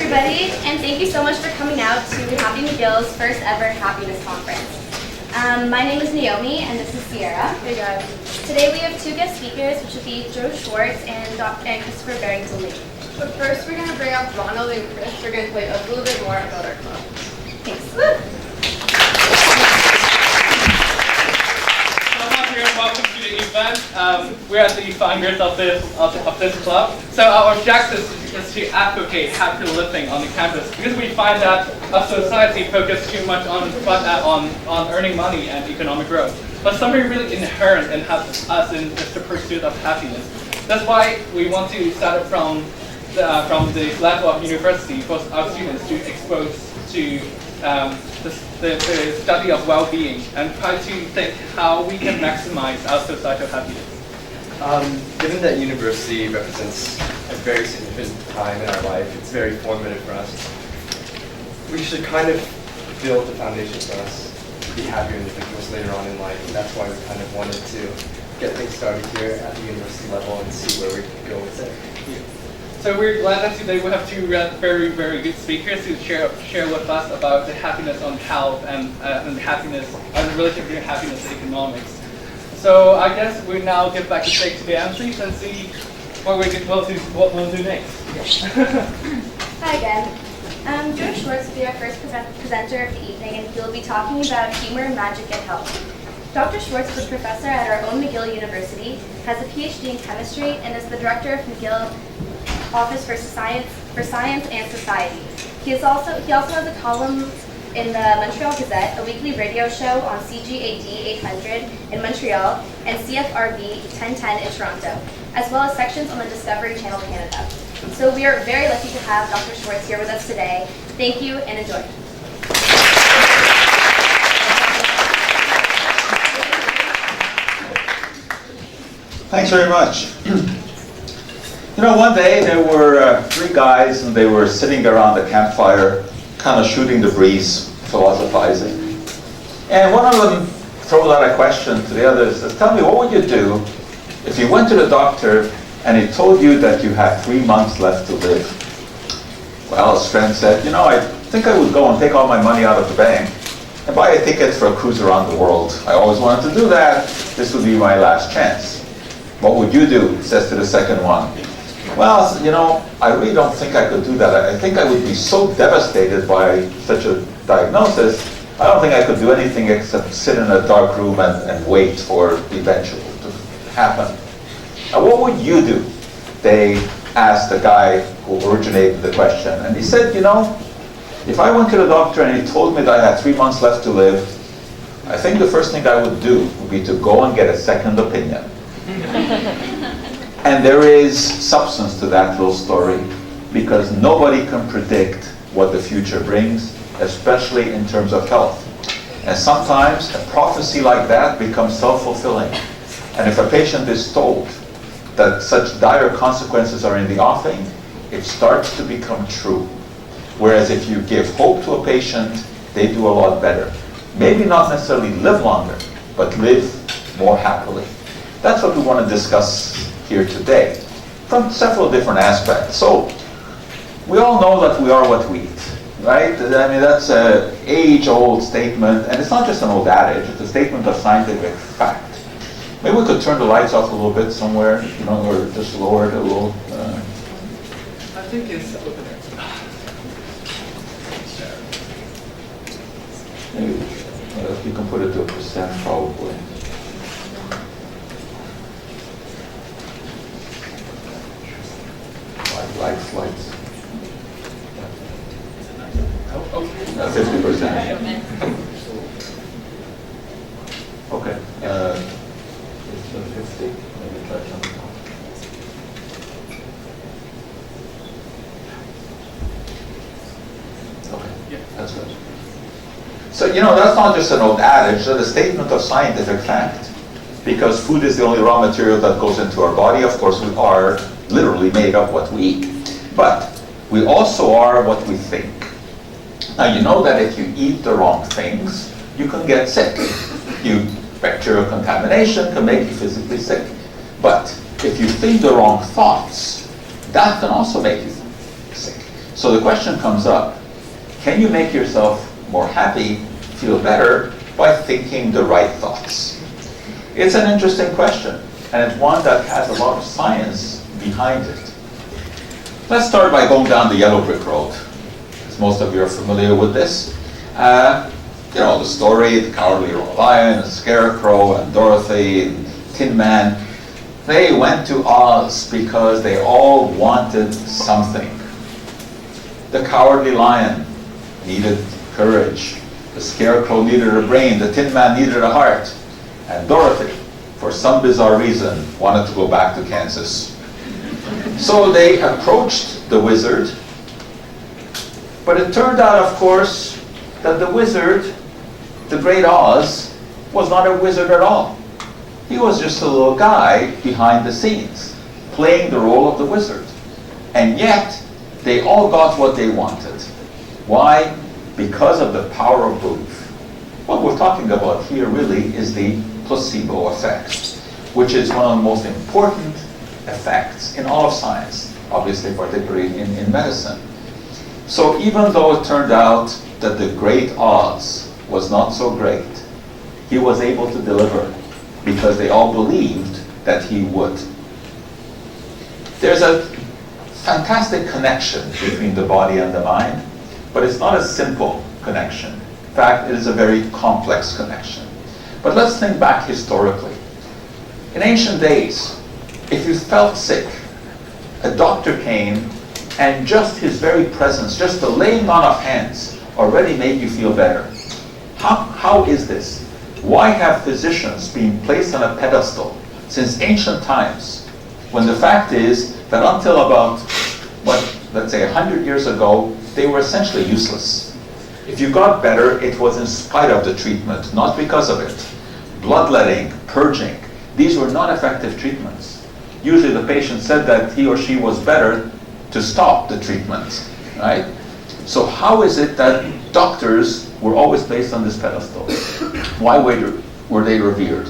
everybody, and thank you so much for coming out to Happy McGill's first ever happiness conference. My name is Naomi, and this is Sierra. Hey guys. Today we have two guest speakers, which will be Joe Schwartz and Christopher Barrington Lee. But first, we're going to bring up Ronald and Chris. They're going to tell you a little bit more about our club. Thanks. Welcome to the event. We're at the founders of this club. So our objective is to advocate happy living on the campus because we find that our society focuses too much on earning money and economic growth. But something really inherent in us is the pursuit of happiness. That's why we want to start it from the level of university for our students to expose to the study of well-being and try to think how we can maximize our societal happiness. Given that university represents a very significant time in our life, it's very formative for us. We should kind of build the foundation for us to be happier individuals later on in life, and that's why we kind of wanted to get things started here at the university level and see where we can go with it. So we're glad that today we have two very, very good speakers who share with us about the happiness on health and happiness and the relationship between happiness and economics. So I guess we now get back to stage to the MCs and see what we'll do next. Hi again. Joe Schwartz will be our first presenter of the evening, and he'll be talking about humor, magic, and health. Dr. Schwartz is a professor at our own McGill University, has a PhD in chemistry, and is the director of McGill Office for Science and Society. He also has a column in the Montreal Gazette, a weekly radio show on CGAD 800 in Montreal and CFRB 1010 in Toronto, as well as sections on the Discovery Channel Canada. So we are very lucky to have Dr. Schwartz here with us today. Thank you and enjoy. Thanks very much. You know, one day there were three guys and they were sitting around the campfire, kind of shooting the breeze, philosophizing. And one of them throws out a question to the others, says, tell me, what would you do if you went to the doctor and he told you that you had 3 months left to live? Well, his friend said, you know, I think I would go and take all my money out of the bank and buy a ticket for a cruise around the world. I always wanted to do that. This would be my last chance. What would you do? He says to the second one. Well, you know, I really don't think I could do that. I think I would be so devastated by such a diagnosis, I don't think I could do anything except sit in a dark room and wait for the eventual to happen. Now, what would you do? They asked the guy who originated the question, and he said, you know, if I went to the doctor and he told me that I had 3 months left to live, I think the first thing I would do would be to go and get a second opinion. And there is substance to that little story, because nobody can predict what the future brings, especially in terms of health. And sometimes a prophecy like that becomes self-fulfilling. And if a patient is told that such dire consequences are in the offing, it starts to become true. Whereas if you give hope to a patient, they do a lot better. Maybe not necessarily live longer, but live more happily. That's what we want to discuss here today, from several different aspects. So, we all know that we are what we eat, right? I mean, that's an age-old statement, and it's not just an old adage, it's a statement of scientific fact. Maybe we could turn the lights off a little bit somewhere, you know, or just lower it a little. I think it's over there. Maybe you can put it to 1% probably. Lights. 50%. Okay. It's 50. Maybe try something else. Okay. Yeah. That's good. So, you know, that's not just an old adage, that's a statement of scientific fact. Because food is the only raw material that goes into our body. Of course, we are literally made of what we eat. But we also are what we think. Now, you know that if you eat the wrong things, you can get sick. Bacterial contamination can make you physically sick. But if you think the wrong thoughts, that can also make you sick. So the question comes up, can you make yourself more happy, feel better, by thinking the right thoughts? It's an interesting question, and it's one that has a lot of science behind it. Let's start by going down the yellow brick road, as most of you are familiar with this. You know, the story, the Cowardly Lion, the Scarecrow, and Dorothy, and Tin Man. They went to Oz because they all wanted something. The Cowardly Lion needed courage. The Scarecrow needed a brain. The Tin Man needed a heart. And Dorothy, for some bizarre reason, wanted to go back to Kansas. So they approached the wizard. But it turned out, of course, that the wizard, the great Oz, was not a wizard at all. He was just a little guy behind the scenes, playing the role of the wizard. And yet, they all got what they wanted. Why? Because of the power of belief. What we're talking about here really is the placebo effect, which is one of the most important effects in all of science, obviously particularly in medicine. So even though it turned out that the great Oz was not so great, he was able to deliver because they all believed that he would. There's a fantastic connection between the body and the mind, but it's not a simple connection. In fact, it is a very complex connection. But let's think back historically. In ancient days, if you felt sick, a doctor came and just his very presence, just the laying on of hands, already made you feel better. How is this? Why have physicians been placed on a pedestal since ancient times, when the fact is that until about, let's say 100 years ago, they were essentially useless. If you got better, it was in spite of the treatment, not because of it. Bloodletting, purging, these were not effective treatments. Usually the patient said that he or she was better to stop the treatment, right? So how is it that doctors were always placed on this pedestal? Why were they revered?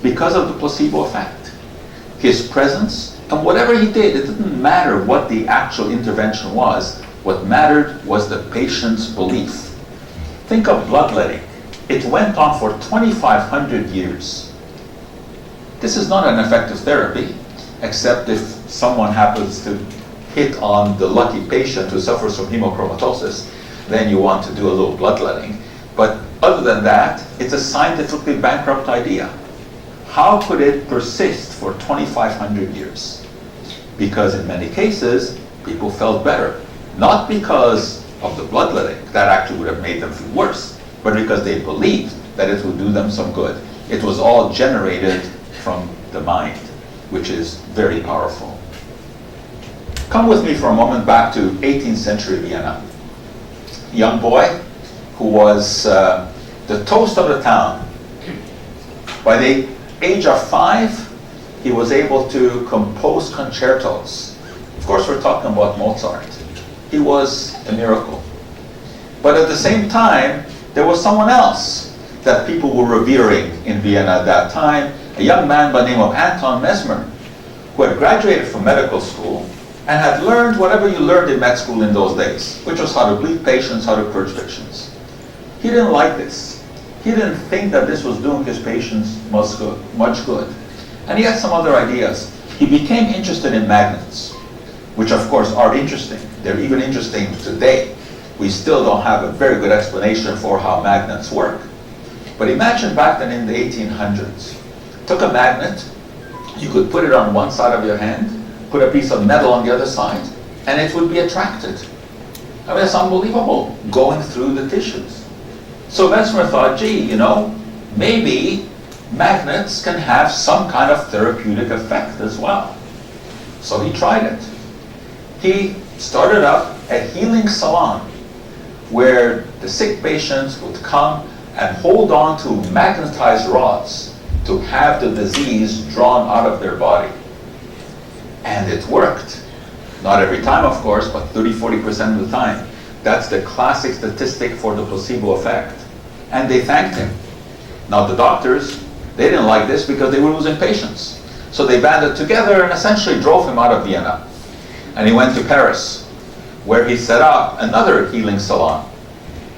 Because of the placebo effect. His presence, and whatever he did, it didn't matter what the actual intervention was. What mattered was the patient's belief. Think of bloodletting. It went on for 2,500 years. This is not an effective therapy, except if someone happens to hit on the lucky patient who suffers from hemochromatosis, then you want to do a little bloodletting. But other than that, it's a scientifically bankrupt idea. How could it persist for 2,500 years? Because in many cases, people felt better. Not because of the bloodletting, that actually would have made them feel worse, but because they believed that it would do them some good. It was all generated from the mind, which is very powerful. Come with me for a moment back to 18th century Vienna. A young boy who was the toast of the town. By the age of 5, he was able to compose concertos. Of course, we're talking about Mozart. He was a miracle. But at the same time, there was someone else that people were revering in Vienna at that time, a young man by the name of Anton Mesmer, who had graduated from medical school and had learned whatever you learned in med school in those days, which was how to bleed patients, how to purge patients. He didn't like this. He didn't think that this was doing his patients much good. And he had some other ideas. He became interested in magnets, which of course are interesting. They're even interesting today. We still don't have a very good explanation for how magnets work. But imagine back then in the 1800s, took a magnet, you could put it on one side of your hand, put a piece of metal on the other side, and it would be attracted. I mean, it's unbelievable, going through the tissues. So Mesmer thought, gee, you know, maybe magnets can have some kind of therapeutic effect as well. So he tried it. He started up a healing salon where the sick patients would come and hold on to magnetized rods to have the disease drawn out of their body. And it worked. Not every time, of course, but 30–40% of the time. That's the classic statistic for the placebo effect. And they thanked him. Now the doctors, they didn't like this because they were losing patients. So they banded together and essentially drove him out of Vienna. And he went to Paris, where he set up another healing salon.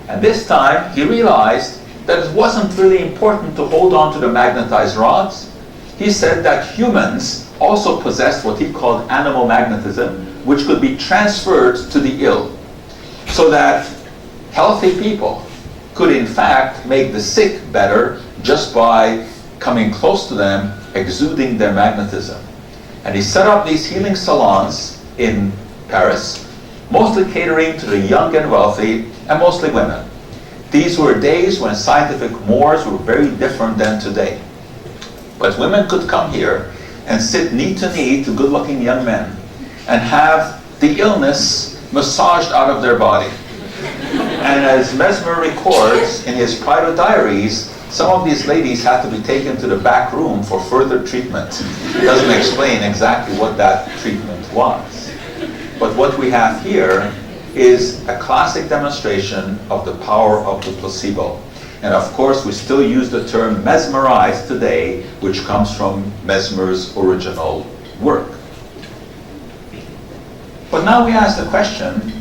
And this time he realized that it wasn't really important to hold on to the magnetized rods. He said that humans also possessed what he called animal magnetism, which could be transferred to the ill, so that healthy people could in fact make the sick better just by coming close to them, exuding their magnetism. And he set up these healing salons in Paris, mostly catering to the young and wealthy, and mostly women. These were days when scientific mores were very different than today. But women could come here and sit knee to knee to good-looking young men and have the illness massaged out of their body. And as Mesmer records in his private diaries, some of these ladies had to be taken to the back room for further treatment. He doesn't explain exactly what that treatment was. But what we have here is a classic demonstration of the power of the placebo. And of course, we still use the term mesmerized today, which comes from Mesmer's original work. But now we ask the question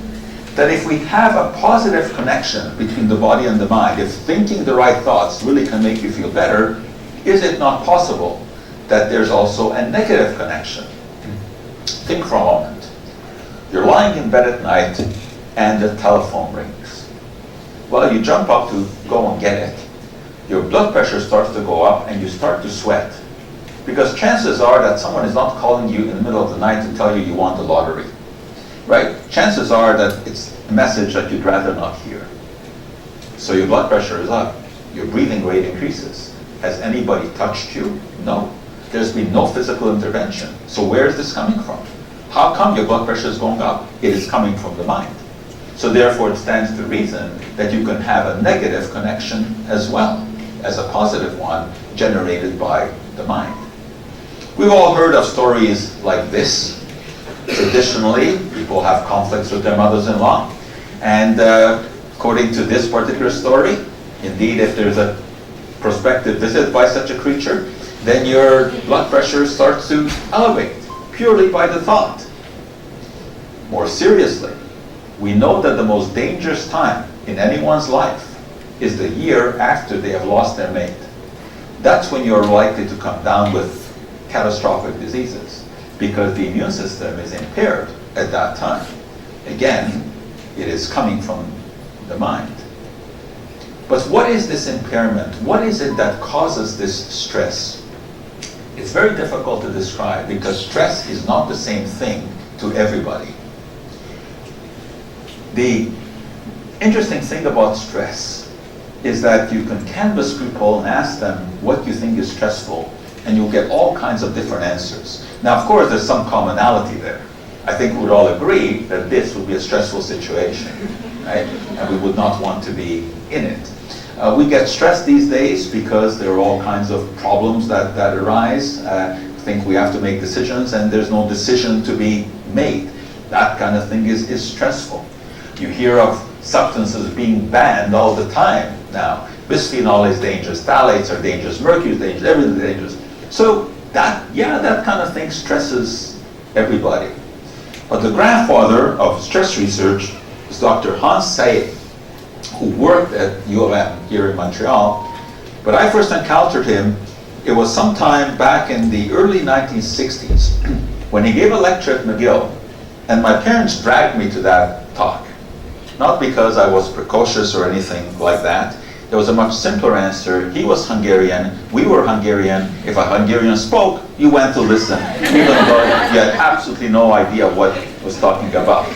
that if we have a positive connection between the body and the mind, if thinking the right thoughts really can make you feel better, is it not possible that there's also a negative connection? Think for a moment. You're lying in bed at night and the telephone rings. Well, you jump up to go and get it. Your blood pressure starts to go up and you start to sweat. Because chances are that someone is not calling you in the middle of the night to tell you you won the lottery. Right? Chances are that it's a message that you'd rather not hear. So your blood pressure is up. Your breathing rate increases. Has anybody touched you? No. There's been no physical intervention. So where is this coming from? How come your blood pressure is going up? It is coming from the mind. So therefore it stands to reason that you can have a negative connection as well as a positive one generated by the mind. We've all heard of stories like this. Traditionally, people have conflicts with their mothers-in-law. And according to this particular story, indeed, if there's a prospective visit by such a creature, then your blood pressure starts to elevate purely by the thought. More seriously, we know that the most dangerous time in anyone's life is the year after they have lost their mate. That's when you're likely to come down with catastrophic diseases, because the immune system is impaired at that time. Again, it is coming from the mind. But what is this impairment? What is it that causes this stress? It's very difficult to describe because stress is not the same thing to everybody. The interesting thing about stress is that you can canvass people and ask them what you think is stressful, and you'll get all kinds of different answers. Now, of course, there's some commonality there. I think we would all agree that this would be a stressful situation, right? And we would not want to be in it. We get stressed these days because there are all kinds of problems that arise. I think we have to make decisions and there's no decision to be made. That kind of thing is stressful. You hear of substances being banned all the time now. Bisphenol is dangerous, phthalates are dangerous, mercury is dangerous, everything is dangerous. So that kind of thing stresses everybody. But the grandfather of stress research is Dr. Hans Sayed, who worked at U of M here in Montreal. But I first encountered him, it was sometime back in the early 1960s, when he gave a lecture at McGill. And my parents dragged me to that talk. Not because I was precocious or anything like that. There was a much simpler answer. He was Hungarian, we were Hungarian. If a Hungarian spoke, you went to listen, even though you had absolutely no idea what he was talking about.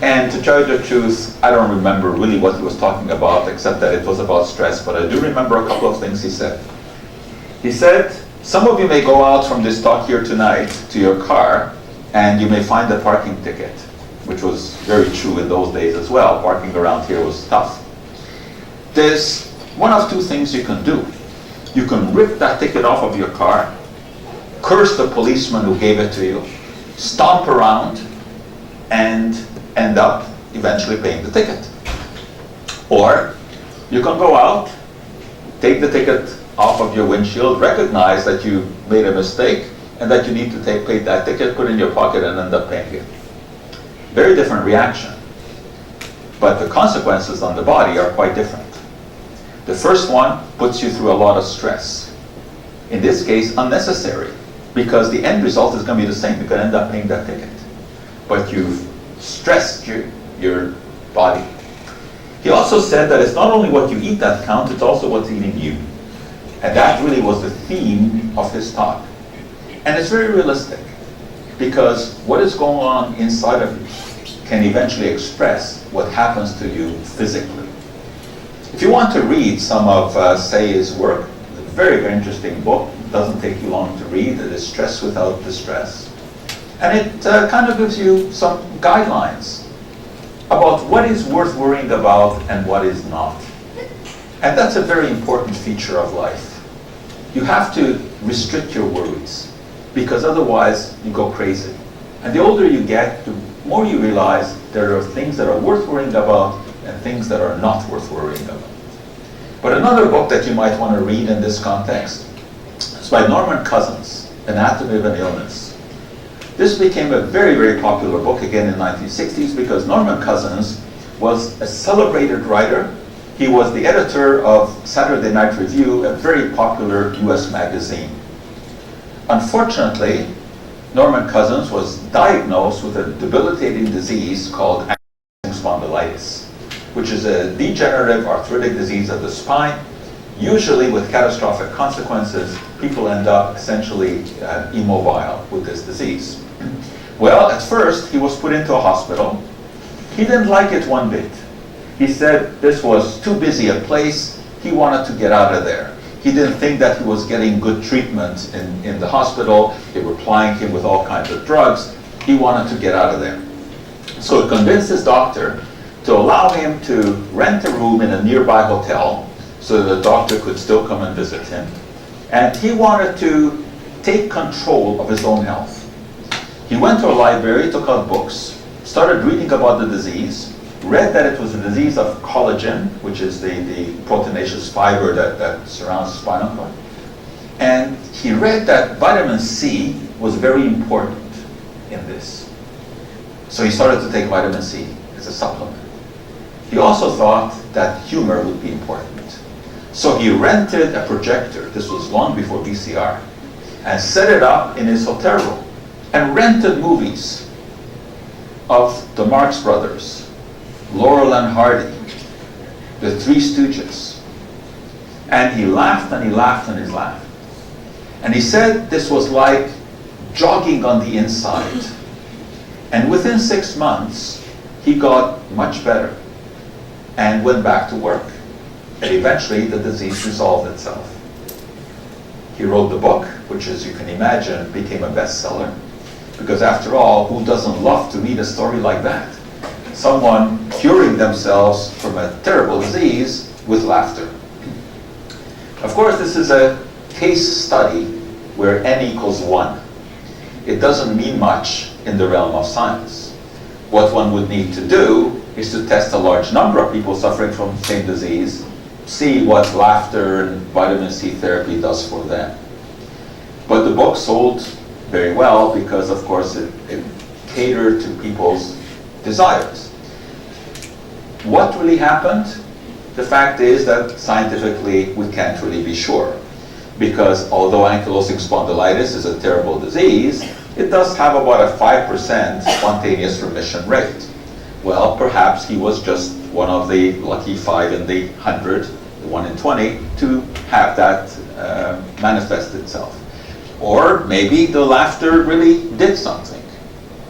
And to tell you the truth, I don't remember really what he was talking about, except that it was about stress, but I do remember a couple of things he said. He said, some of you may go out from this talk here tonight to your car, and you may find a parking ticket, which was very true in those days as well. Parking around here was tough. There's one of two things you can do. You can rip that ticket off of your car, curse the policeman who gave it to you, stomp around, and end up eventually paying the ticket. Or you can go out, take the ticket off of your windshield, recognize that you made a mistake, and that you need to pay that ticket, put it in your pocket, and end up paying it. Very different reaction. But the consequences on the body are quite different. The first one puts you through a lot of stress. In this case, unnecessary, because the end result is going to be the same. You're going to end up paying that ticket. But you've stressed your body. He also said that it's not only what you eat that counts, it's also what's eating you. And that really was the theme of his talk. And it's very realistic, because what is going on inside of you can eventually express what happens to you physically. If you want to read some of Say's work, it's a very, very interesting book. It doesn't take you long to read. It is Stress Without Distress. And it kind of gives you some guidelines about what is worth worrying about and what is not. And that's a very important feature of life. You have to restrict your worries, because otherwise you go crazy. And the older you get, the more you realize there are things that are worth worrying about and things that are not worth worrying about. But another book that you might want to read in this context is by Norman Cousins, Anatomy of an Illness. This became a very, very popular book again in the 1960s because Norman Cousins was a celebrated writer. He was the editor of Saturday Night Review, a very popular US magazine. Unfortunately, Norman Cousins was diagnosed with a debilitating disease called ankylosing spondylitis, which is a degenerative arthritic disease of the spine. Usually with catastrophic consequences, people end up essentially immobile with this disease. Well, at first, he was put into a hospital. He didn't like it one bit. He said this was too busy a place. He wanted to get out of there. He didn't think that he was getting good treatment in the hospital. They were plying him with all kinds of drugs. He wanted to get out of there. So he convinced his doctor to allow him to rent a room in a nearby hotel so that the doctor could still come and visit him. And he wanted to take control of his own health. He went to a library, took out books, started reading about the disease, read that it was a disease of collagen, which is the proteinaceous fiber that surrounds the spinal cord. And he read that vitamin C was very important in this. So he started to take vitamin C as a supplement. He also thought that humor would be important. So he rented a projector, this was long before VCR, and set it up in his hotel room and rented movies of the Marx Brothers, Laurel and Hardy, the Three Stooges. And he laughed and he laughed and he laughed. And he said this was like jogging on the inside. And within 6 months, he got much better and went back to work. And eventually the disease resolved itself. He wrote the book, which, as you can imagine, became a bestseller. Because after all, who doesn't love to read a story like that? Someone curing themselves from a terrible disease with laughter. Of course, this is a case study where n equals 1. It doesn't mean much in the realm of science. What one would need to do is to test a large number of people suffering from the same disease, see what laughter and vitamin C therapy does for them. But the book sold very well because, of course, it catered to people's desires. What really happened? The fact is that scientifically we can't really be sure, because although ankylosing spondylitis is a terrible disease, it does have about a 5% spontaneous remission rate. Well, perhaps he was just one of the lucky 5 in the 100, the 1 in 20, to have that manifest itself. Or maybe the laughter really did something.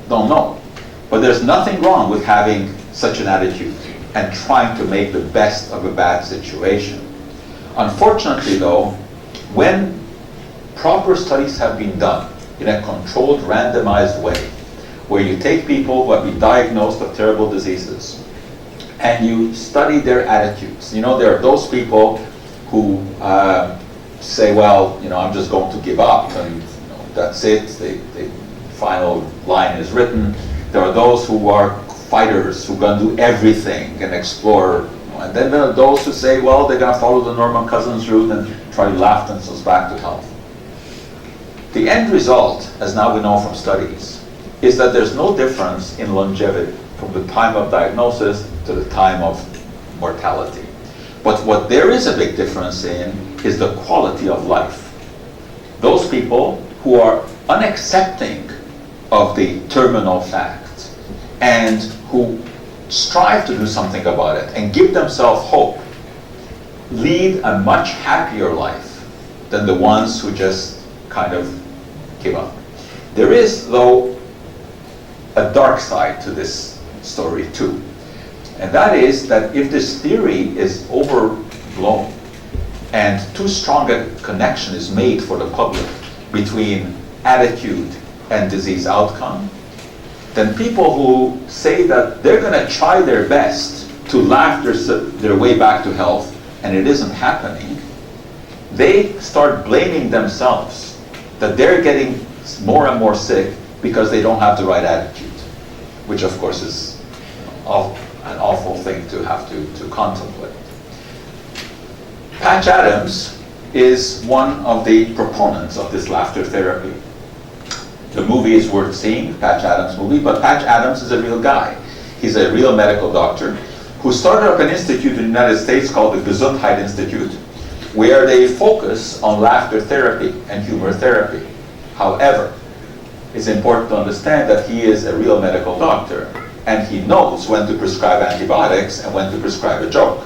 Don't know. But there's nothing wrong with having such an attitude and trying to make the best of a bad situation. Unfortunately, though, when proper studies have been done in a controlled, randomized way, where you take people who have been diagnosed with terrible diseases and you study their attitudes. You know, there are those people who say, well, you know, I'm just going to give up and that's it. The final line is written. There are those who are fighters who are going to do everything and explore. And then there are those who say, well, they're going to follow the Norman Cousins route and try to laugh themselves back to health. The end result, as now we know from studies, is that there's no difference in longevity from the time of diagnosis to the time of mortality. But what there is a big difference in is the quality of life. Those people who are unaccepting of the terminal fact and who strive to do something about it and give themselves hope lead a much happier life than the ones who just kind of give up. There is, though, a dark side to this story too. And that is that if this theory is overblown and too strong a connection is made for the public between attitude and disease outcome, then people who say that they're going to try their best to laugh their way back to health and it isn't happening, they start blaming themselves that they're getting more and more sick because they don't have the right attitude, which of course is an awful thing to have to contemplate. Patch Adams is one of the proponents of this laughter therapy. The movie is worth seeing, Patch Adams movie, but Patch Adams is a real guy. He's a real medical doctor who started up an institute in the United States called the Gesundheit Institute, where they focus on laughter therapy and humor therapy. However, it's important to understand that he is a real medical doctor and he knows when to prescribe antibiotics and when to prescribe a joke.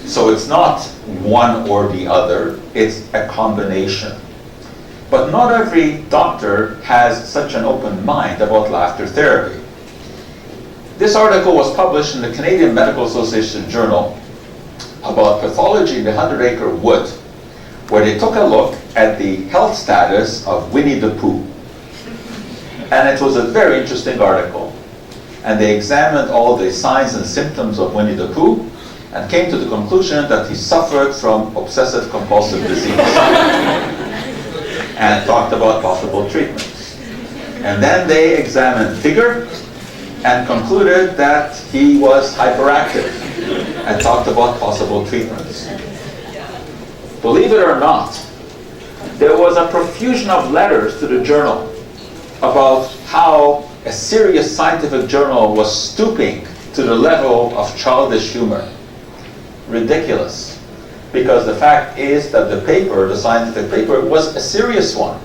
So it's not one or the other, it's a combination. But not every doctor has such an open mind about laughter therapy. This article was published in the Canadian Medical Association Journal about pathology in the 100-acre wood, where they took a look at the health status of Winnie the Pooh. And it was a very interesting article. And they examined all the signs and symptoms of Winnie the Pooh and came to the conclusion that he suffered from obsessive-compulsive disease and talked about possible treatments. And then they examined vigor and concluded that he was hyperactive and talked about possible treatments. Believe it or not, there was a profusion of letters to the journal about how a serious scientific journal was stooping to the level of childish humor. Ridiculous. Because the fact is that the paper, the scientific paper, was a serious one.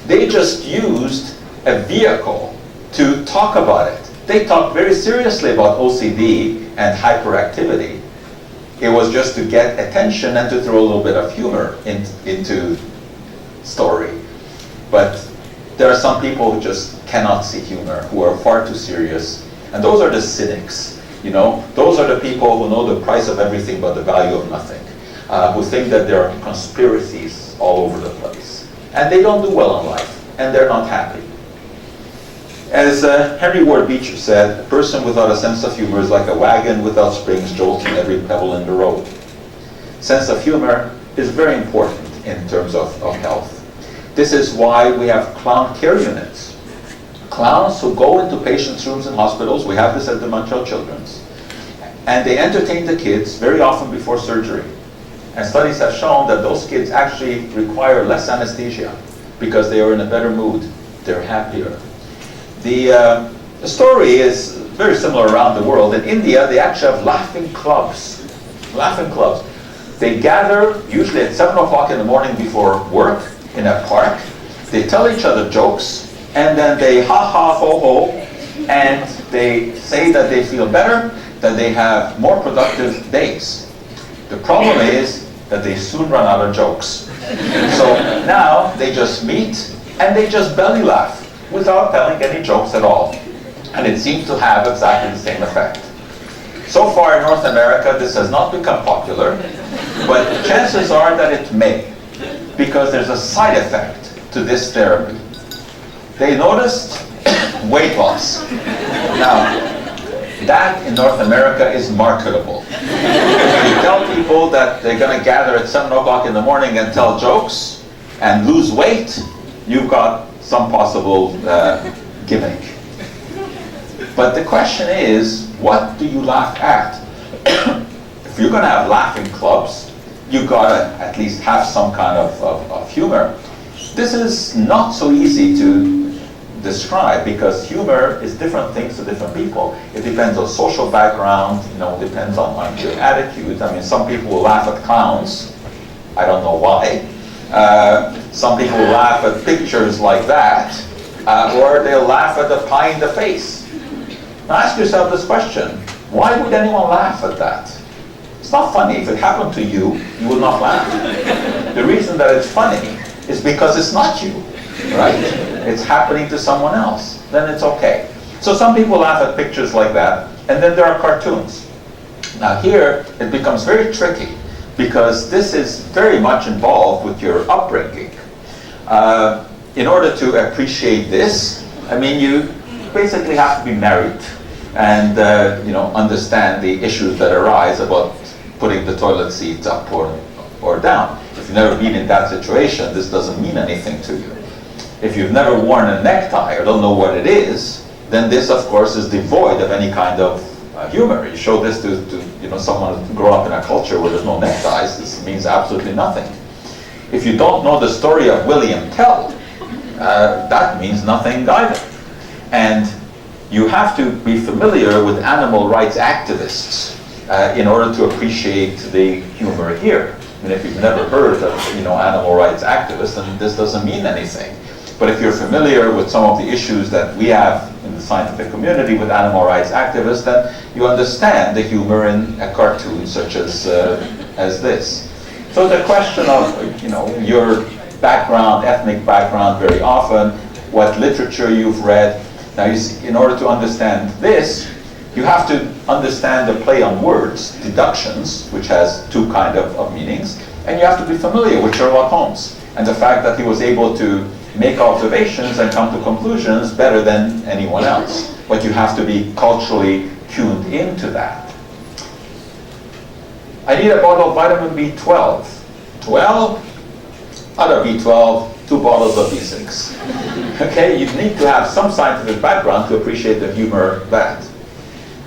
They just used a vehicle to talk about it. They talked very seriously about OCD and hyperactivity. It was just to get attention and to throw a little bit of humor into story. But there are some people who just cannot see humor, who are far too serious. And those are the cynics, you know? Those are the people who know the price of everything but the value of nothing, who think that there are conspiracies all over the place. And they don't do well in life, and they're not happy. As Henry Ward Beecher said, a person without a sense of humor is like a wagon without springs jolting every pebble in the road. Sense of humor is very important in terms of health. This is why we have clown care units. Clowns who go into patients' rooms in hospitals, we have this at the Montreal Children's, and they entertain the kids very often before surgery. And studies have shown that those kids actually require less anesthesia because they are in a better mood, they're happier. The story is very similar around the world. In India, they actually have laughing clubs. Laughing clubs. They gather usually at 7 o'clock in the morning before work in a park. They tell each other jokes, and then they ha-ha, ho-ho, and they say that they feel better, that they have more productive days. The problem is that they soon run out of jokes. So now they just meet and they just belly laugh without telling any jokes at all. And it seems to have exactly the same effect. So far in North America, this has not become popular, but chances are that it may, because there's a side effect to this therapy. They noticed weight loss. Now, that in North America is marketable. If you tell people that they're going to gather at 7 o'clock in the morning and tell jokes and lose weight, you've got some possible gimmick. But the question is, what do you laugh at? If you're going to have laughing clubs, you've got to at least have some kind of humor. This is not so easy to describe, because humor is different things to different people. It depends on social background, depends on your attitude. I mean, some people will laugh at clowns. I don't know why. Some people will laugh at pictures like that, or they'll laugh at a pie in the face. Now ask yourself this question: why would anyone laugh at that? It's not funny. If it happened to you, you would not laugh. The reason that it's funny is because it's not you, right? It's happening to someone else. Then it's okay. So some people laugh at pictures like that, and then there are cartoons. Now here, it becomes very tricky, because this is very much involved with your upbringing. In order to appreciate this, I mean, you basically have to be married and understand the issues that arise about putting the toilet seat up or down. If you've never been in that situation, this doesn't mean anything to you. If you've never worn a necktie or don't know what it is, then this, of course, is devoid of any kind of humor. You show this to someone who grew up in a culture where there's no neckties, this means absolutely nothing. If you don't know the story of William Tell, that means nothing either. And you have to be familiar with animal rights activists in order to appreciate the humor here. I mean, if you've never heard of animal rights activists, then this doesn't mean anything. But if you're familiar with some of the issues that we have in the scientific community with animal rights activists, then you understand the humor in a cartoon such as this. So the question of your background, ethnic background, very often, what literature you've read. Now, you see, in order to understand this, you have to understand the play on words, deductions, which has two kind of meanings, and you have to be familiar with Sherlock Holmes and the fact that he was able to make observations and come to conclusions better than anyone else. But you have to be culturally tuned into that. I need a bottle of vitamin B12. Well, other B12, 2 bottles of B6. Okay, you need to have some scientific background to appreciate the humor of that.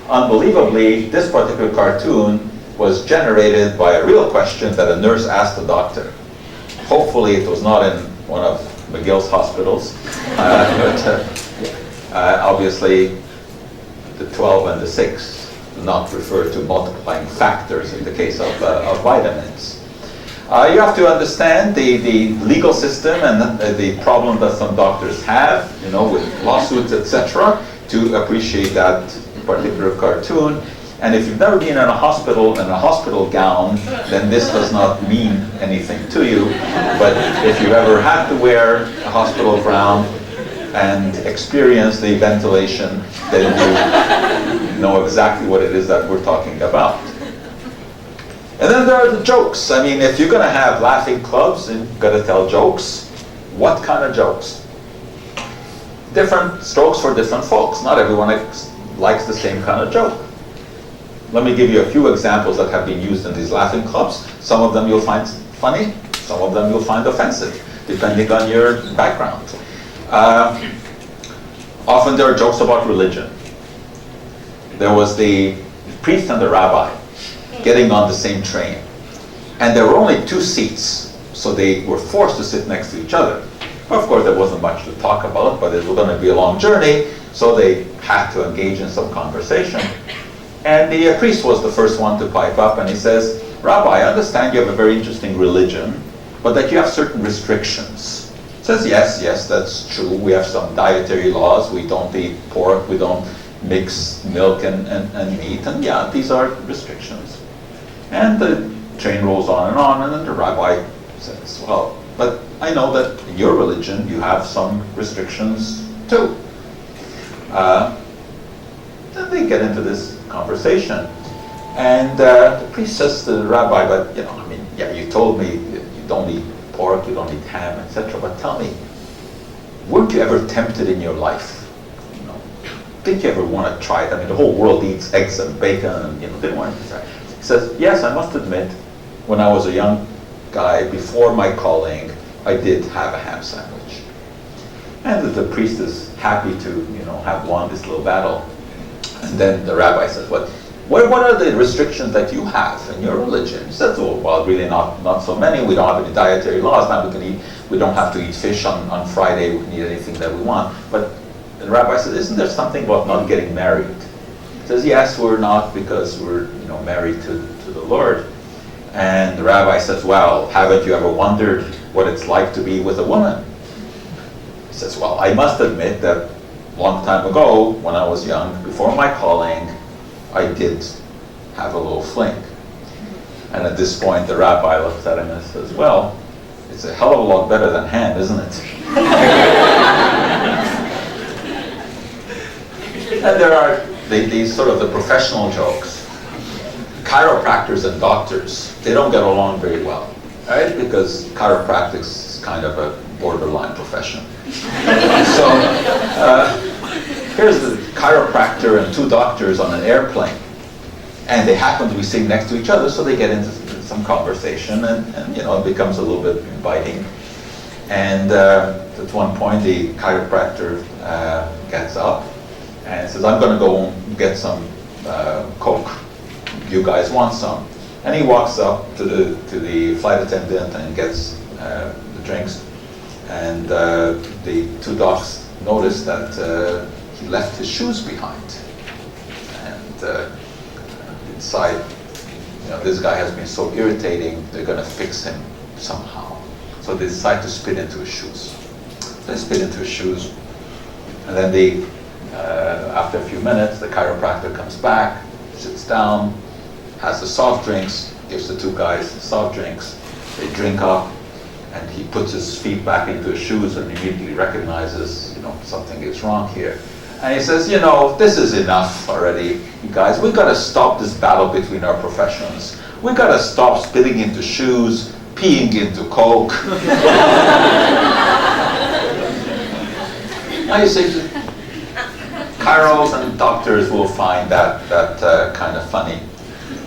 Unbelievably, this particular cartoon was generated by a real question that a nurse asked the doctor. Hopefully it was not in one of McGill's hospitals, obviously the 12 and the 6 do not refer to multiplying factors in the case of vitamins. You have to understand the legal system and the problem that some doctors have, with lawsuits, etc., to appreciate that particular cartoon. And if you've never been in a hospital in a hospital gown, then this does not mean anything to you. But if you ever had to wear a hospital gown and experience the ventilation, then you know exactly what it is that we're talking about. And then there are the jokes. I mean, if you're going to have laughing clubs and you've got to tell jokes, what kind of jokes? Different strokes for different folks. Not everyone likes the same kind of joke. Let me give you a few examples that have been used in these laughing clubs. Some of them you'll find funny, some of them you'll find offensive, depending on your background. Often there are jokes about religion. There was the priest and the rabbi getting on the same train. And there were only 2 seats, so they were forced to sit next to each other. Of course, there wasn't much to talk about, but it was going to be a long journey, so they had to engage in some conversation. And the priest was the first one to pipe up, and he says, Rabbi, I understand you have a very interesting religion, but that you have certain restrictions. He says, yes, that's true. We have some dietary laws. We don't eat pork. We don't mix milk and meat. And yeah, these are restrictions. And the train rolls on, and then the rabbi says, well, but I know that in your religion you have some restrictions too. Then they get into this conversation. And the priest says to the rabbi, but you told me you don't eat pork, you don't eat ham, etc. But tell me, weren't you ever tempted in your life? Didn't you ever want to try it? I mean, the whole world eats eggs and bacon, and didn't want to try it. He says, yes, I must admit, when I was a young guy, before my calling, I did have a ham sandwich. And the priest is happy to, have won this little battle. And then the rabbi says, what are the restrictions that you have in your religion? He says, well, really not so many. We don't have any dietary laws. Now we don't have to eat fish on Friday. We can eat anything that we want. But And the rabbi said, isn't there something about not getting married? He says, yes, we're not because we're married to the Lord. And the rabbi says, well, haven't you ever wondered what it's like to be with a woman? He says, well, I must admit that a long time ago, when I was young, before my calling, I did have a little fling. And at this point, the rabbi looks at him and says, well, it's a hell of a lot better than hand, isn't it? And there are these sort of the professional jokes. Chiropractors and doctors, they don't get along very well, right? Because chiropractics is kind of a borderline profession. So here's the chiropractor and two doctors on an airplane. And they happen to be sitting next to each other, so they get into some conversation, and it becomes a little bit biting. And at one point, the chiropractor gets up and says, I'm going to go and get some Coke. You guys want some? And he walks up to the flight attendant and gets the drinks. And the two docs notice that he left his shoes behind. And decide, this guy has been so irritating, they're going to fix him somehow. So they decide to spit into his shoes. They spit into his shoes, and then after a few minutes, the chiropractor comes back, sits down, has the soft drinks, gives the two guys the soft drinks, they drink up, and he puts his feet back into his shoes and immediately recognizes, something is wrong here. And he says, this is enough already, you guys. We've got to stop this battle between our professions. We've got to stop spitting into shoes, peeing into Coke. Now you see, chiros and doctors will find that kind of funny.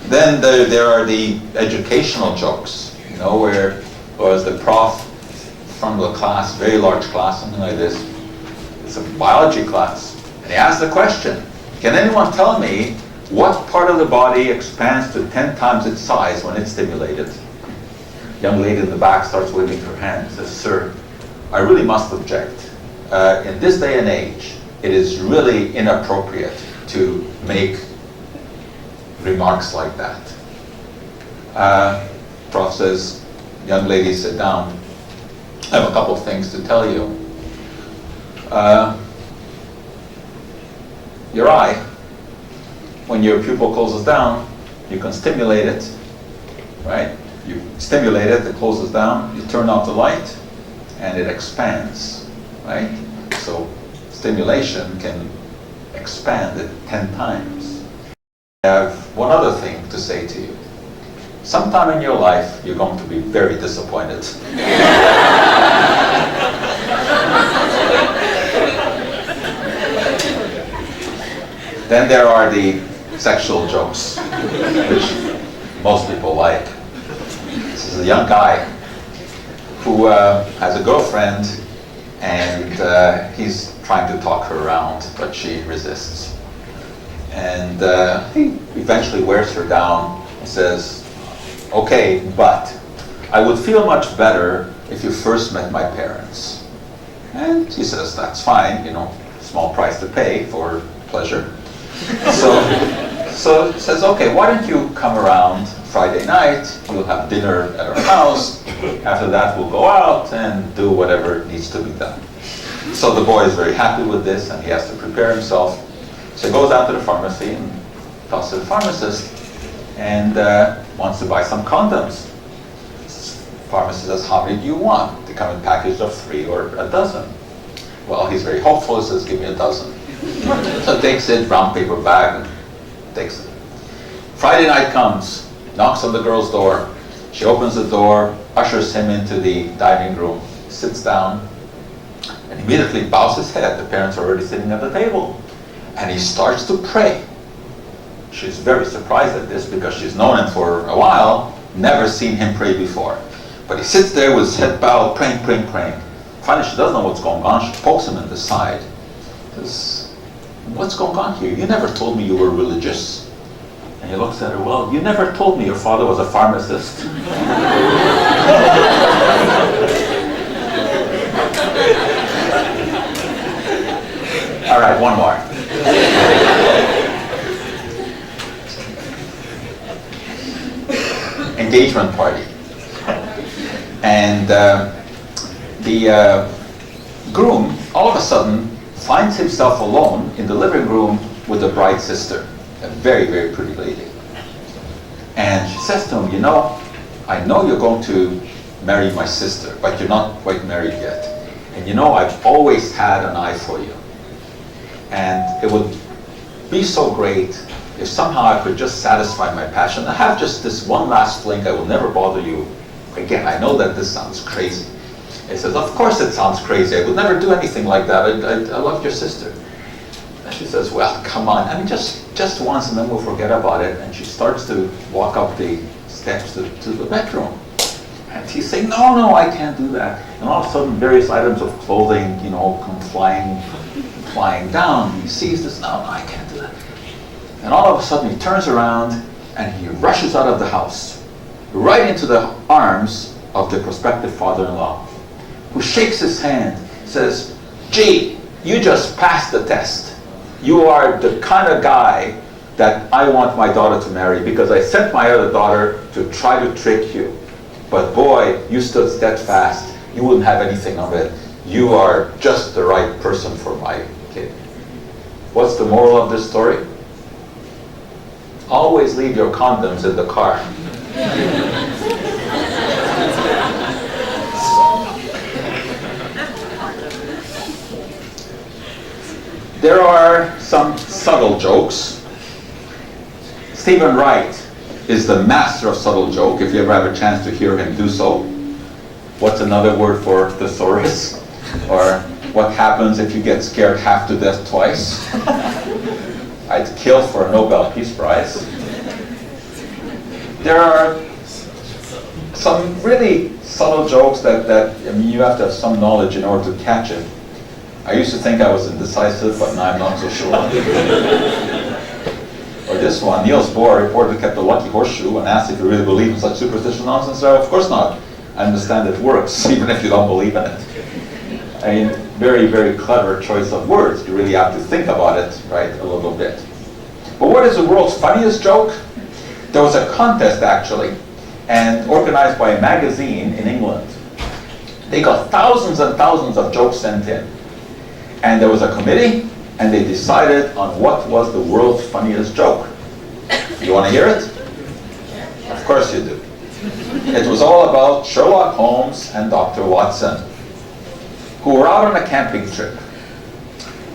Then there are the educational jokes, where was the prof from the class, very large class, something like this. It's a biology class. And he asked the question, can anyone tell me what part of the body expands to 10 times its size when it's stimulated? Young lady in the back starts waving her hand and says, sir, I really must object. In this day and age, it is really inappropriate to make remarks like that. Prof says, young lady, sit down. I have a couple of things to tell you. Your eye, when your pupil closes down, you can stimulate it, right? You stimulate it, it closes down, you turn off the light, and it expands, right? So stimulation can expand it 10 times. I have one other thing to say to you. Sometime in your life, you're going to be very disappointed. Then there are the sexual jokes, which most people like. This is a young guy who has a girlfriend, and he's trying to talk her around, but she resists. And he eventually wears her down and says, okay, but I would feel much better if you first met my parents. And she says, that's fine, small price to pay for pleasure. So he says, okay, why don't you come around Friday night, we'll have dinner at our house, after that we'll go out and do whatever needs to be done. So the boy is very happy with this, and he has to prepare himself. So he goes out to the pharmacy and talks to the pharmacist, and wants to buy some condoms. The pharmacist says, how many do you want? They come in packages of 3 or a dozen. Well, he's very hopeful, he says, give me a dozen. So takes it, brown paper bag, and takes it. Friday night comes, knocks on the girl's door. She opens the door, ushers him into the dining room, sits down, and immediately bows his head. The parents are already sitting at the table. And he starts to pray. She's very surprised at this because she's known him for a while, never seen him pray before. But he sits there with his head bowed, praying, praying, praying. Finally, she doesn't know what's going on. She pokes him in the side. Says, what's going on here? You never told me you were religious. And he looks at her, well, you never told me your father was a pharmacist. All right, one more. Engagement party. And the groom, all of a sudden, finds himself alone in the living room with the bride's sister, a very, very pretty lady. And she says to him, you know, I know you're going to marry my sister, but you're not quite married yet. And you know, I've always had an eye for you. And it would be so great if somehow I could just satisfy my passion. I have just this one last fling, I will never bother you again. I know that this sounds crazy. He says, of course it sounds crazy. I would never do anything like that. I love your sister. And she says, well, come on. I mean, just once and then we'll forget about it. And she starts to walk up the steps to the bedroom. And he's saying, no, I can't do that. And all of a sudden, various items of clothing, you know, come flying down. He sees this, no, I can't do that. And all of a sudden, he turns around and he rushes out of the house, right into the arms of the prospective father-in-law, who shakes his hand, says, gee, you just passed the test. You are the kind of guy that I want my daughter to marry, because I sent my other daughter to try to trick you. But boy, you stood steadfast. You wouldn't have anything of it. You are just the right person for my kid. What's the moral of this story? Always leave your condoms in the car. There are some subtle jokes. Stephen Wright is the master of subtle joke, if you ever have a chance to hear him do so. What's another word for thesaurus? Or what happens if you get scared half to death twice? I'd kill for a Nobel Peace Prize. There are some really subtle jokes that I mean, you have to have some knowledge in order to catch it. I used to think I was indecisive, but now I'm not so sure. Or this one, Niels Bohr reportedly kept a lucky horseshoe and asked if you really believe in such superstitious nonsense. So, of course not. I understand it works, even if you don't believe in it. I mean, very, very clever choice of words. You really have to think about it, right, a little bit. But what is the world's funniest joke? There was a contest, actually, and organized by a magazine in England. They got thousands and thousands of jokes sent in. And there was a committee, and they decided on what was the world's funniest joke. You want to hear it? Of course you do. It was all about Sherlock Holmes and Dr. Watson, who were out on a camping trip.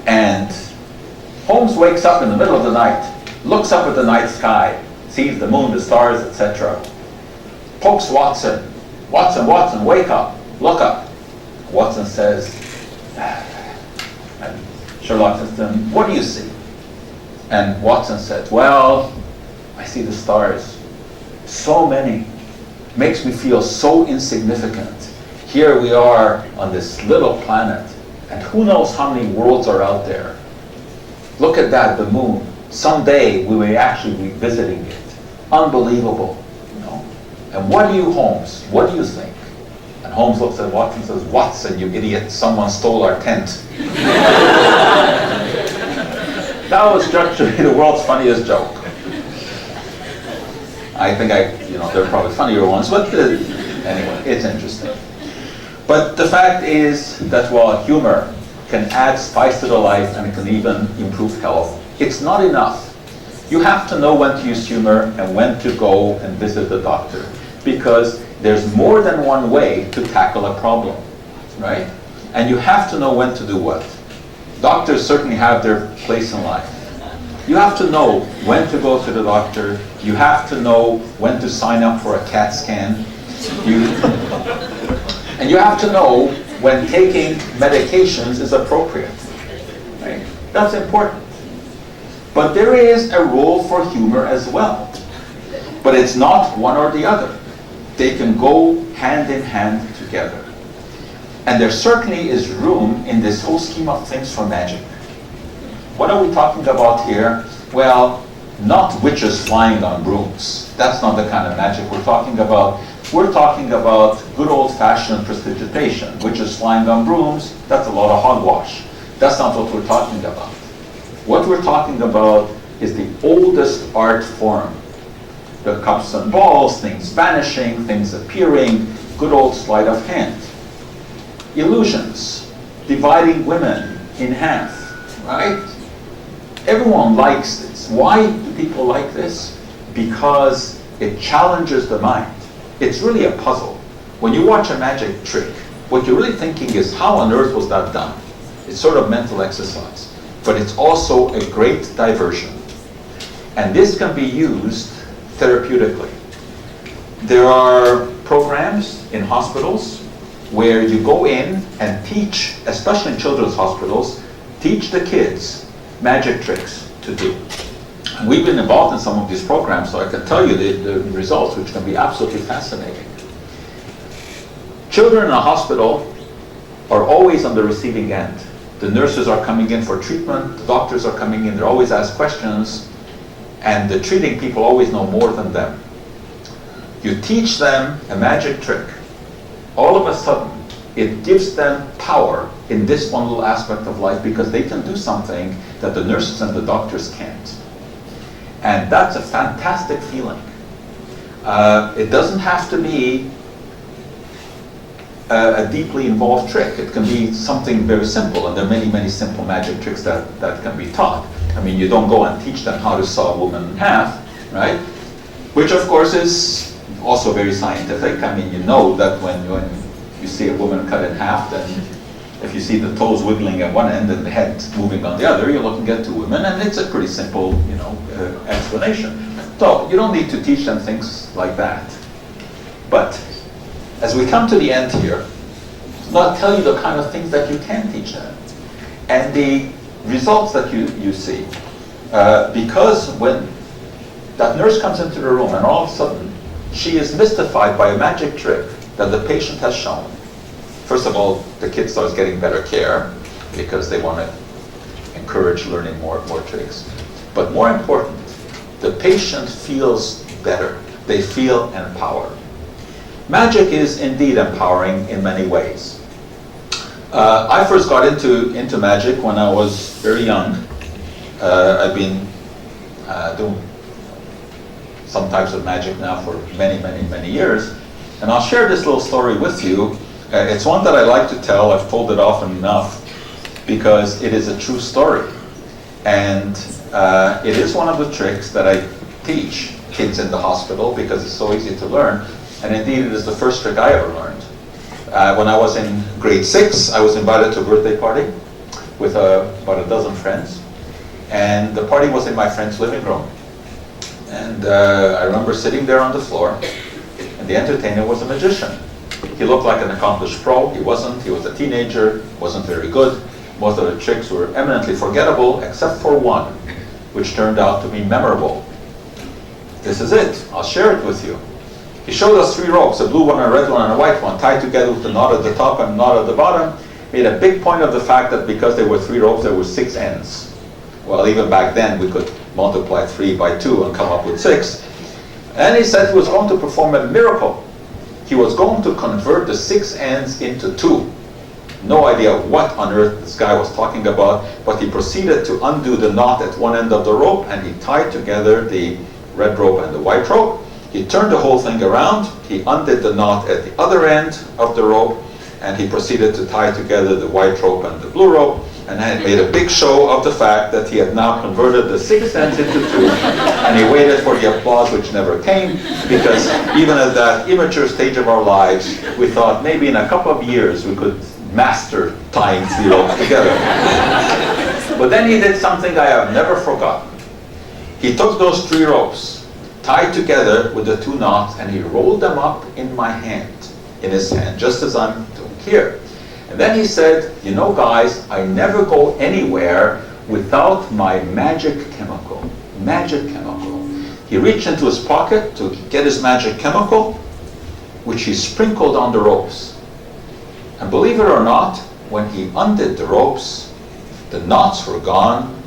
And Holmes wakes up in the middle of the night, looks up at the night sky, sees the moon, the stars, etc. Pokes Watson. Watson, wake up, look up. Watson says, and Sherlock says to him, what do you see? And Watson said, well, I see the stars. So many. Makes me feel so insignificant. Here we are on this little planet, and who knows how many worlds are out there. Look at that, the moon. Someday we may actually be visiting it. Unbelievable, you know. And what do you, Holmes? What do you think? And Holmes looks at Watson and says, Watson, you idiot, someone stole our tent. That was structurally the world's funniest joke. I think there are probably funnier ones, but anyway, it's interesting. But the fact is that while humor can add spice to the life and it can even improve health, it's not enough. You have to know when to use humor and when to go and visit the doctor, because there's more than one way to tackle a problem, right? And you have to know when to do what. Doctors certainly have their place in life. You have to know when to go to the doctor. You have to know when to sign up for a CAT scan. And you have to know when taking medications is appropriate. Right? That's important. But there is a role for humor as well. But it's not one or the other. They can go hand in hand together. And there certainly is room in this whole scheme of things for magic. What are we talking about here? Well, not witches flying on brooms. That's not the kind of magic we're talking about. We're talking about good old-fashioned prestidigitation. Witches flying on brooms, that's a lot of hogwash. That's not what we're talking about. What we're talking about is the oldest art form. The cups and balls, things vanishing, things appearing, good old sleight of hand. Illusions, dividing women in half, right? Everyone likes this. Why do people like this? Because it challenges the mind. It's really a puzzle. When you watch a magic trick, what you're really thinking is, how on earth was that done? It's sort of mental exercise. But it's also a great diversion. And this can be used therapeutically. There are programs in hospitals where you go in and teach, especially in children's hospitals, teach the kids magic tricks to do. And we've been involved in some of these programs, so I can tell you the results, which can be absolutely fascinating. Children in a hospital are always on the receiving end. The nurses are coming in for treatment, the doctors are coming in, they're always asked questions, and the treating people always know more than them. You teach them a magic trick. All of a sudden, it gives them power in this one little aspect of life because they can do something that the nurses and the doctors can't. And that's a fantastic feeling. It doesn't have to be a deeply involved trick. It can be something very simple, and there are many, many simple magic tricks that can be taught. I mean, you don't go and teach them how to saw a woman in half, right? Which, of course, is also very scientific. I mean, you know that when you see a woman cut in half, then if you see the toes wiggling at one end and the head moving on the other, you're looking at two women, and it's a pretty simple, explanation. So you don't need to teach them things like that. But as we come to the end here, I'll tell you the kind of things that you can teach them, and the results that you see. Because when that nurse comes into the room and all of a sudden she is mystified by a magic trick that the patient has shown. First of all, the kid starts getting better care because they want to encourage learning more tricks. But more important, the patient feels better. They feel empowered. Magic is indeed empowering in many ways. I first got into magic when I was very young. I've been doing some types of magic now for many, many, many years. And I'll share this little story with you. It's one that I like to tell. I've told it often enough because it is a true story. And it is one of the tricks that I teach kids in the hospital because it's so easy to learn. And indeed, it is the first trick I ever learned. When I was in grade 6, I was invited to a birthday party with about a dozen friends. And the party was in my friend's living room. And I remember sitting there on the floor, and the entertainer was a magician. He looked like an accomplished pro. He wasn't. He was a teenager, wasn't very good. Most of the tricks were eminently forgettable, except for one, which turned out to be memorable. This is it. I'll share it with you. He showed us 3 ropes, a blue one, a red one, and a white one, tied together with a knot at the top and a knot at the bottom. Made a big point of the fact that because there were 3 ropes, there were 6 ends. Well, even back then, we could multiply 3 by 2 and come up with 6. And he said he was going to perform a miracle. He was going to convert the 6 ends into 2. No idea what on earth this guy was talking about, but he proceeded to undo the knot at one end of the rope, and he tied together the red rope and the white rope. He turned the whole thing around, he undid the knot at the other end of the rope, and he proceeded to tie together the white rope and the blue rope, and then made a big show of the fact that he had now converted the 6 ends into 2, and he waited for the applause, which never came, because even at that immature stage of our lives, we thought maybe in a couple of years we could master tying 3 ropes together. But then he did something I have never forgotten. He took those 3 ropes, tied together with the 2 knots, and he rolled them up in my hand, in his hand, just as I'm doing here. And then he said, you know guys, I never go anywhere without my magic chemical. Magic chemical. He reached into his pocket to get his magic chemical, which he sprinkled on the ropes. And believe it or not, when he undid the ropes, the knots were gone,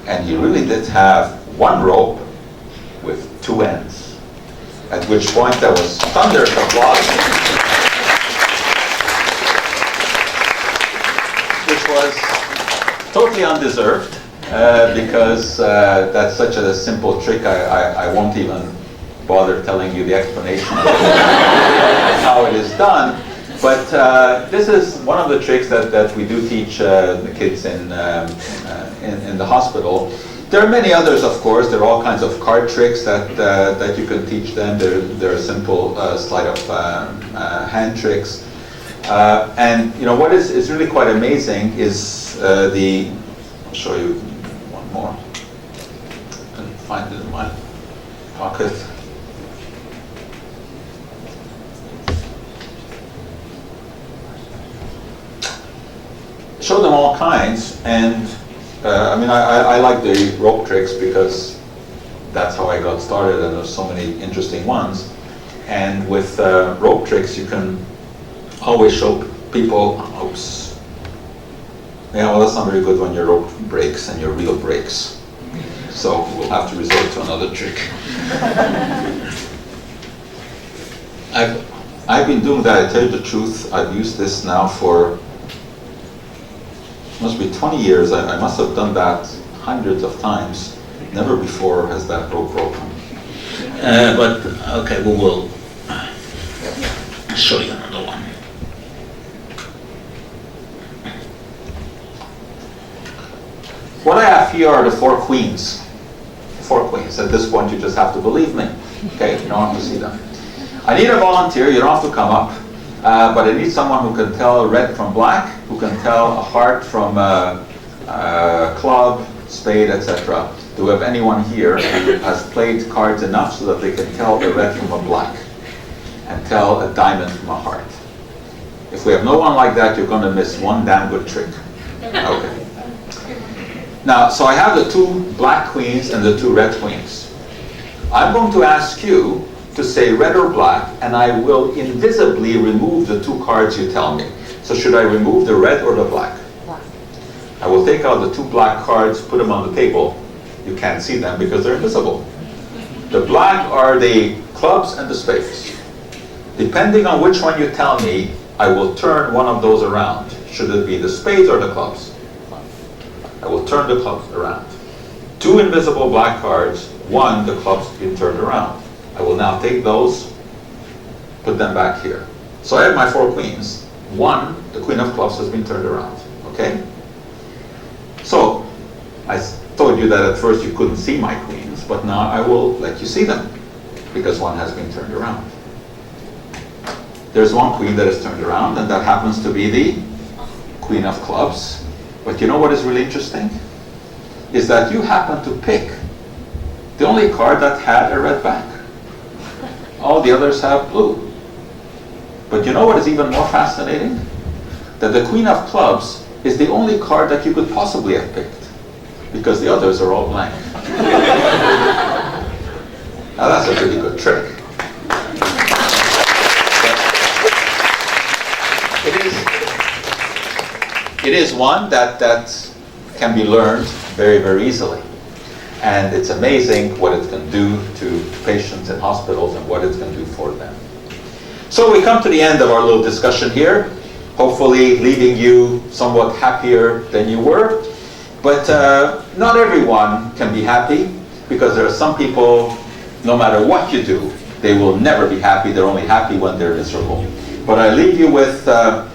and he really did have 1 rope with 2 ends. At which point there was thunderous applause, which was totally undeserved, because that's such a simple trick, I won't even bother telling you the explanation of how it is done. But this is one of the tricks that we do teach the kids in the hospital. There are many others, of course. There are all kinds of card tricks that you can teach them. There are simple sleight of hand tricks. And you know what is really quite amazing is I'll show you one more. I can find it in my pocket. Show them all kinds, and I mean I like the rope tricks because that's how I got started, and there's so many interesting ones. And with rope tricks you can always show people, oops, yeah, well that's not very good when your rope breaks and your reel breaks. So we'll have to resort to another trick. I've been doing that, I tell you the truth. I've used this now for, must be 20 years. I must have done that hundreds of times. Never before has that rope broken. But okay, we will show you another one. What I have here are the 4 queens. 4 queens. At this point, you just have to believe me. Okay, you don't have to see them. I need a volunteer. You don't have to come up. But I need someone who can tell red from black, who can tell a heart from club, spade, etc. Do we have anyone here who has played cards enough so that they can tell a red from a black and tell a diamond from a heart? If we have no one like that, you're going to miss one damn good trick. Okay. Now, so I have the 2 black queens and the 2 red queens. I'm going to ask you to say red or black, and I will invisibly remove the 2 cards you tell me. So should I remove the red or the black? Black. I will take out the 2 black cards, put them on the table. You can't see them because they're invisible. The black are the clubs and the spades. Depending on which one you tell me, I will turn one of those around. Should it be the spades or the clubs? I will turn the clubs around. 2 invisible black cards, 1 the clubs being turned around. I will now take those, put them back here. So I have my 4 queens. 1, the queen of clubs has been turned around. Okay? So I told you that at first you couldn't see my queens, but now I will let you see them because 1 has been turned around. There's 1 queen that is turned around, and that happens to be the queen of clubs. But you know what is really interesting? Is that you happen to pick the only card that had a red back. All the others have blue. But you know what is even more fascinating? That the queen of clubs is the only card that you could possibly have picked, because the others are all blank. Now that's a really good trick. It is one that can be learned very, very easily. And it's amazing what it can do to patients in hospitals and what it can do for them. So we come to the end of our little discussion here, hopefully leaving you somewhat happier than you were. But not everyone can be happy, because there are some people, no matter what you do, they will never be happy. They're only happy when they're miserable. But I leave you with a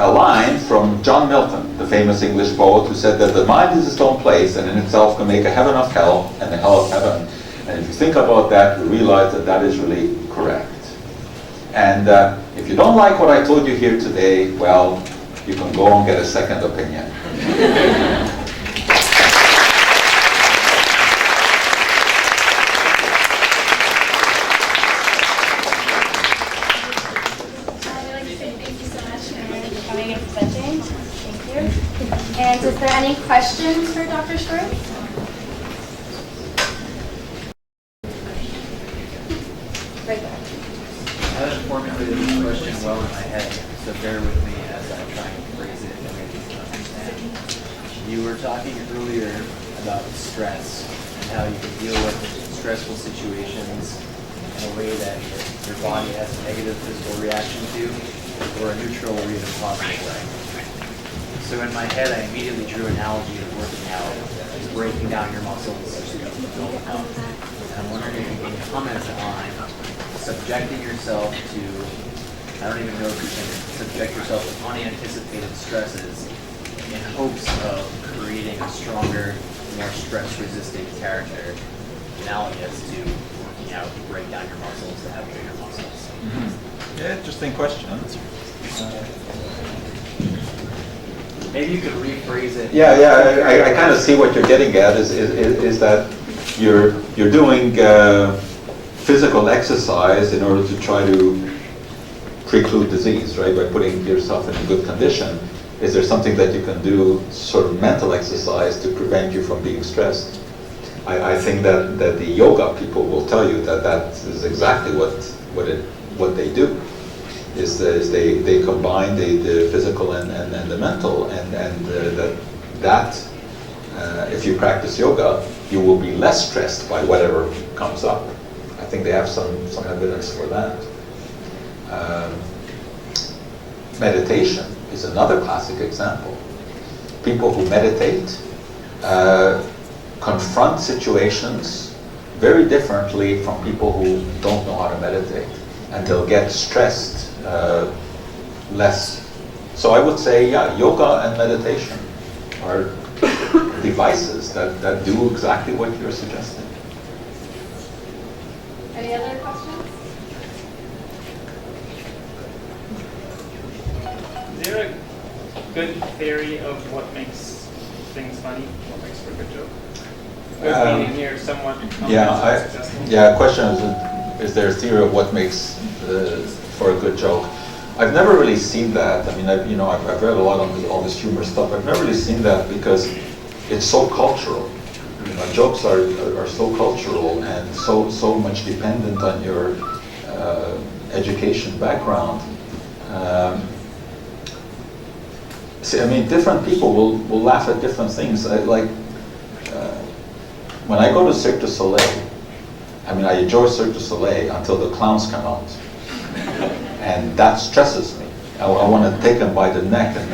line from John Milton, the famous English poet, who said that the mind is its own place and in itself can make a heaven of hell and a hell of heaven. And if you think about that, you realize that that is really correct. And if you don't like what I told you here today, well, you can go and get a second opinion. And is there any questions for Dr. Schwarcz? Right there. I haven't formulated this question well in my head, so bear with me as I try and phrase it in a way that you can understand. You were talking earlier about stress and how you can deal with stressful situations in a way that your body has a negative physical reaction to, or a neutral or even positive way. So in my head, I immediately drew an analogy of working out, breaking down your muscles to build health. And I'm wondering if you can comment on subjecting yourself to, I don't even know if you can subject yourself to unanticipated stresses in hopes of creating a stronger, more stress-resistant character, analogous to working out to break down your muscles to have bigger muscles. Mm-hmm. Yeah, interesting question. Maybe you could rephrase it. I kind of see what you're getting at is that you're doing physical exercise in order to try to preclude disease, right? By putting yourself in a good condition. Is there something that you can do, sort of mental exercise, to prevent you from being stressed? I think that the yoga people will tell you that is exactly what they do. Is they combine the physical and the mental, and that if you practice yoga, you will be less stressed by whatever comes up. I think they have some evidence for that. Meditation is another classic example. People who meditate confront situations very differently from people who don't know how to meditate, and they'll get stressed less. So I would say, yeah, yoga and meditation are devices that do exactly what you're suggesting. Any other questions? Is there a good theory of what makes things funny? What makes for a good joke? Meaning here, somewhat successful. Question is there a theory of what makes for a good joke? I've never really seen that. I mean, I've read a lot on all this humor stuff. I've never really seen that because it's so cultural. Jokes are so cultural and so much dependent on your education background. Different people will laugh at different things. When I go to Cirque du Soleil, I enjoy Cirque du Soleil until the clowns come out. And that stresses me. I want to take them by the neck and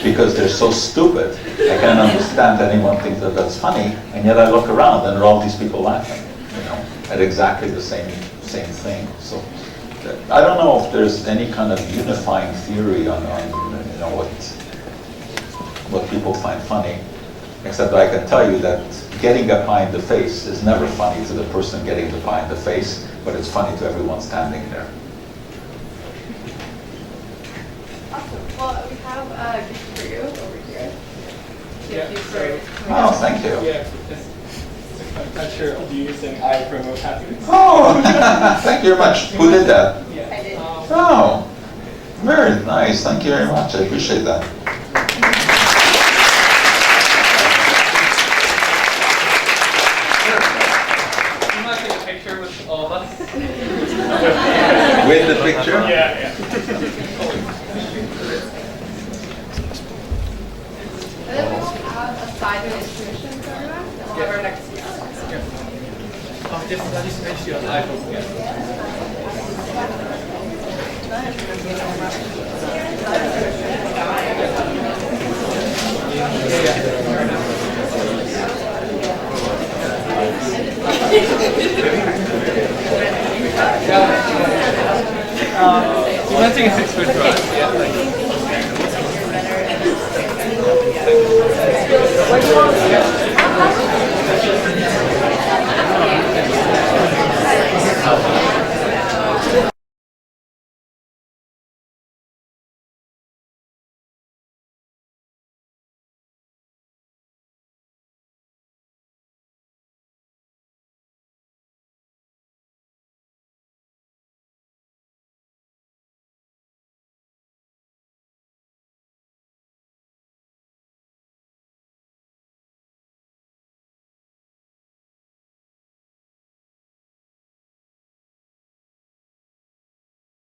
because they're so stupid. I can't understand anyone thinks that that's funny, and yet I look around and there are all these people laughing, at exactly the same thing. So I don't know if there's any kind of unifying theory on what people find funny, except that I can tell you that getting a pie in the face is never funny to the person getting the pie in the face, but it's funny to everyone standing there. Awesome. Well, we have a gift for you over here. Oh, thank you. Yeah, it's a culture of use, and I promote happiness. Oh, thank you very much. Who did that? Yeah. I did. Oh, very nice. Thank you very much. I appreciate that. You might take a picture with all of us. With the picture? Yeah. And then we will have a 5-minute intermission for everyone, and we'll have our next speaker. Just make sure your iPhone. You want to take a 6-foot drive? Yeah.